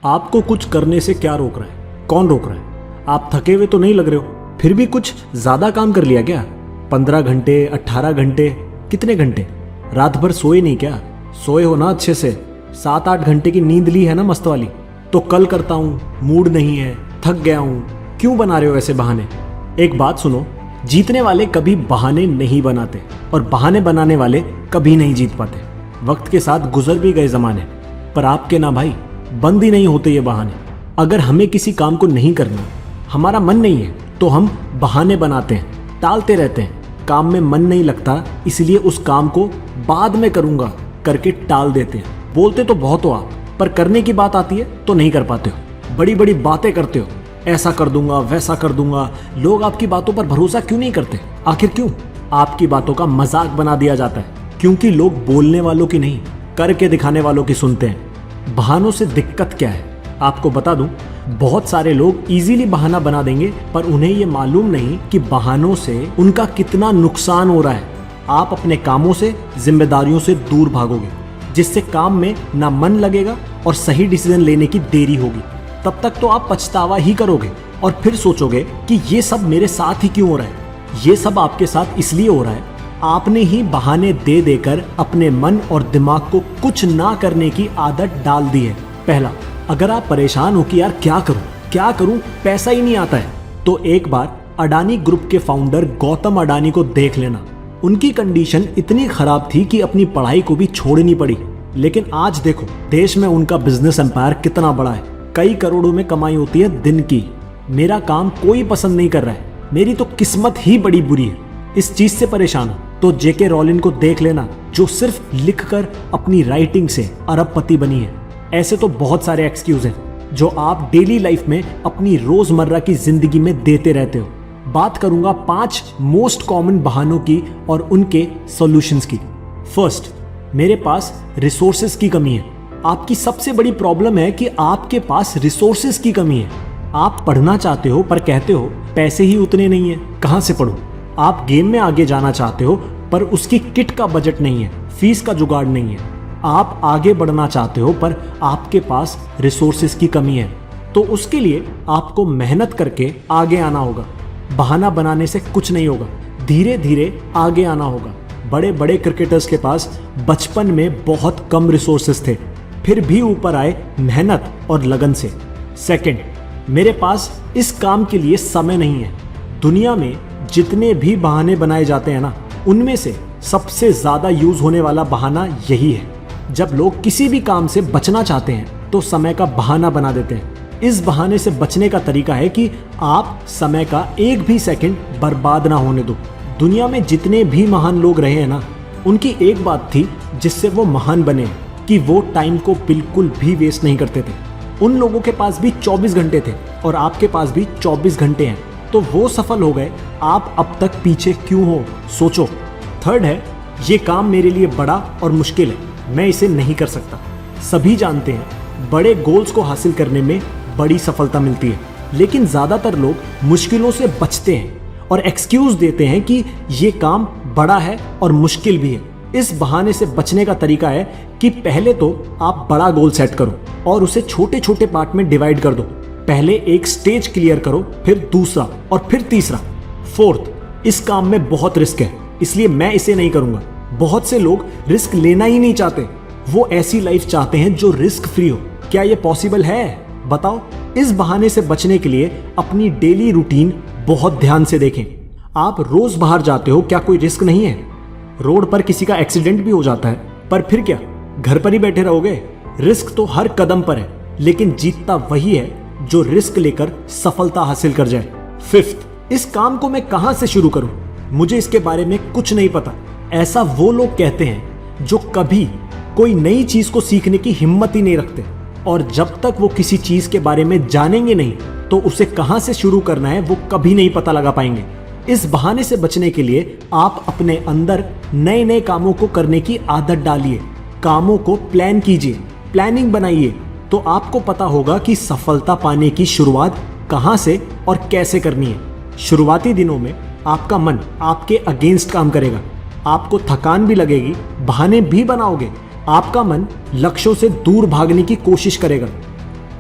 आपको कुछ करने से क्या रोक रहा है? कौन रोक रहा है? आप थके हुए तो नहीं लग रहे हो, फिर भी कुछ ज्यादा काम कर लिया क्या? 15 घंटे, 18 घंटे, कितने घंटे? रात भर सोए नहीं क्या? सोए हो ना अच्छे से? 7-8 घंटे की नींद ली है ना मस्त वाली? तो कल करता हूँ, मूड नहीं है, थक गया हूँ, क्यों बना रहे हो ऐसे बहाने? एक बात सुनो, जीतने वाले कभी बहाने नहीं बनाते और बहाने बनाने वाले कभी नहीं जीत पाते। वक्त के साथ गुजर भी गए जमाने, पर आपके ना भाई, बंद ही नहीं होते ये बहाने। अगर हमें किसी काम को नहीं करना, हमारा मन नहीं है, तो हम बहाने बनाते हैं, टालते रहते हैं। काम में मन नहीं लगता, इसलिए उस काम को बाद में करूंगा करके टाल देते हैं। बोलते तो बहुत हो आप, पर करने की बात आती है तो नहीं कर पाते हो। बड़ी बड़ी बातें करते हो, ऐसा कर दूंगा, वैसा कर दूंगा। लोग आपकी बातों पर भरोसा क्यों नहीं करते? आखिर क्यों? आपकी बातों का मजाक बना दिया जाता है, क्योंकि लोग बोलने वालों की नहीं, करके दिखाने वालों की सुनते हैं। बहानों से दिक्कत क्या है? आपको बता दूं, बहुत सारे लोग इजीली बहाना बना देंगे, पर उन्हें ये मालूम नहीं कि बहानों से उनका कितना नुकसान हो रहा है। आप अपने कामों से, जिम्मेदारियों से दूर भागोगे, जिससे काम में ना मन लगेगा और सही डिसीजन लेने की देरी होगी। तब तक तो आप पछतावा ही करोगे और फिर सोचोगे कि ये सब मेरे साथ ही क्यों हो रहा है। ये सब आपके साथ इसलिए हो रहा है, आपने ही बहाने दे देकर अपने मन और दिमाग को कुछ ना करने की आदत डाल दी है। पहला, अगर आप परेशान हो कि यार क्या करूं, पैसा ही नहीं आता है, तो एक बार अडानी ग्रुप के फाउंडर गौतम अडानी को देख लेना। उनकी कंडीशन इतनी खराब थी कि अपनी पढ़ाई को भी छोड़नी पड़ी, लेकिन आज देखो देश में उनका बिजनेस एम्पायर कितना बड़ा है। कई करोड़ों में कमाई होती है दिन की। मेरा काम कोई पसंद नहीं कर रहा है, मेरी तो किस्मत ही बड़ी बुरी है। इस चीज से परेशान हो तो जेके रॉलिन को देख लेना, जो सिर्फ लिखकर अपनी राइटिंग से अरबपति बनी है। ऐसे तो बहुत सारे एक्सक्यूज हैं जो आप डेली लाइफ में अपनी रोजमर्रा की जिंदगी में देते रहते हो। बात करूंगा 5 मोस्ट कॉमन बहानों की और उनके सॉल्यूशंस की। फर्स्ट, मेरे पास रिसोर्सेज की कमी है। आपकी सबसे बड़ी प्रॉब्लम है कि आपके पास रिसोर्सेज की कमी है। आप पढ़ना चाहते हो पर कहते हो पैसे ही उतने नहीं है, कहां से पढूं? आप गेम में आगे जाना चाहते हो पर उसकी किट का बजट नहीं है, फीस का जुगाड़ नहीं है। आप आगे बढ़ना चाहते हो पर आपके पास रिसोर्सेज की कमी है, तो उसके लिए आपको मेहनत करके आगे आना होगा। बहाना बनाने से कुछ नहीं होगा, धीरे धीरे आगे आना होगा। बड़े बड़े क्रिकेटर्स के पास बचपन में बहुत कम रिसोर्सेज थे, फिर भी ऊपर आए मेहनत और लगन से। सेकंड, मेरे पास इस काम के लिए समय नहीं है। दुनिया में जितने भी बहाने बनाए जाते हैं ना, उनमें से सबसे ज्यादा यूज होने वाला बहाना यही है। जब लोग किसी भी काम से बचना चाहते हैं तो समय का बहाना बना देते हैं। इस बहाने से बचने का तरीका है कि आप समय का एक भी सेकंड बर्बाद ना होने दो। दुनिया में जितने भी महान लोग रहे हैं ना, उनकी एक बात थी जिससे वो महान बने, कि वो टाइम को बिल्कुल भी वेस्ट नहीं करते थे। उन लोगों के पास भी 24 घंटे थे और आपके पास भी 24 घंटे हैं, तो वो सफल हो गए। आप अब तक पीछे क्यों हो, सोचो। थर्ड है, ये काम मेरे लिए बड़ा और मुश्किल है, मैं इसे नहीं कर सकता। सभी जानते हैं बड़े गोल्स को हासिल करने में बड़ी सफलता मिलती है, लेकिन ज्यादातर लोग मुश्किलों से बचते हैं और एक्सक्यूज देते हैं कि ये काम बड़ा है और मुश्किल भी है। इस बहाने से बचने का तरीका है कि पहले तो आप बड़ा गोल सेट करो और उसे छोटे छोटे पार्ट में डिवाइड कर दो। पहले एक स्टेज क्लियर करो, फिर दूसरा और फिर तीसरा। फोर्थ, इस काम में बहुत रिस्क है, इसलिए मैं इसे नहीं करूंगा। बहुत से लोग रिस्क लेना ही नहीं चाहते, वो ऐसी लाइफ चाहते हैं जो रिस्क फ्री हो। क्या ये पॉसिबल है? बताओ। इस बहाने से बचने के लिए अपनी डेली रूटीन बहुत ध्यान से देखें। आप रोज बाहर जाते हो, क्या कोई रिस्क नहीं है? रोड पर किसी का एक्सीडेंट भी हो जाता है, पर फिर क्या घर पर ही बैठे रहोगे? रिस्क तो हर कदम पर है, लेकिन जीतता वही है जो रिस्क लेकर सफलता हासिल कर जाए। फिफ्थ, इस काम को मैं कहां से शुरू करूं? मुझे इसके बारे में कुछ नहीं पता। ऐसा वो लोग कहते हैं जो कभी कोई नई चीज को सीखने की हिम्मत ही नहीं रखते, और जब तक वो किसी चीज के बारे में जानेंगे नहीं तो उसे कहां से शुरू करना है वो कभी नहीं पता लगा पाएंगे। इस बहाने से बचने के लिए आप अपने अंदर नए नए कामों को करने की आदत डालिए। कामों को प्लान कीजिए, प्लानिंग बनाइए, तो आपको पता होगा कि सफलता पाने की शुरुआत कहां से और कैसे करनी है। शुरुआती दिनों में आपका मन आपके अगेंस्ट काम करेगा, आपको थकान भी लगेगी, बहाने भी बनाओगे, आपका मन लक्ष्यों से दूर भागने की कोशिश करेगा।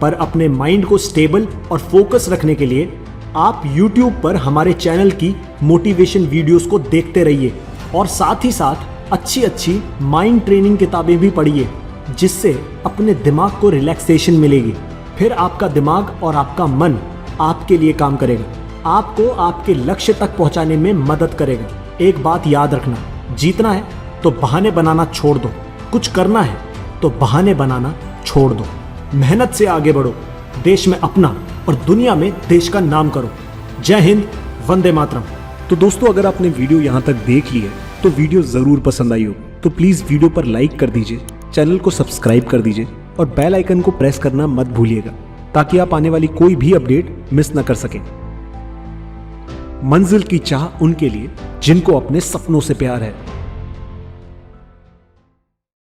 पर अपने माइंड को स्टेबल और फोकस रखने के लिए आप YouTube पर हमारे चैनल की मोटिवेशन वीडियोस को देखते रहिए और साथ ही साथ अच्छी अच्छी माइंड ट्रेनिंग किताबें भी पढ़िए, जिससे अपने दिमाग को रिलैक्सेशन मिलेगी। फिर आपका दिमाग और आपका मन आपके लिए काम करेगा, आपको आपके लक्ष्य तक पहुंचाने में मदद करेगा। एक बात याद रखना, जीतना है तो बहाने बनाना छोड़ दो, कुछ करना है तो बहाने बनाना छोड़ दो। मेहनत से आगे बढ़ो, देश में अपना और दुनिया में देश का नाम करो। जय हिंद, वंदे मातरम। तो दोस्तों, अगर आपने वीडियो यहाँ तक देख ली है तो वीडियो ज़रूर पसंद आई हो तो प्लीज़ वीडियो पर लाइक कर दीजिए, चैनल को सब्सक्राइब कर दीजिए और बेल आइकन को प्रेस करना मत भूलिएगा, ताकि आप आने वाली कोई भी अपडेट मिस न कर सकें। मंजिल की चाह उनके लिए जिनको अपने सपनों से प्यार है।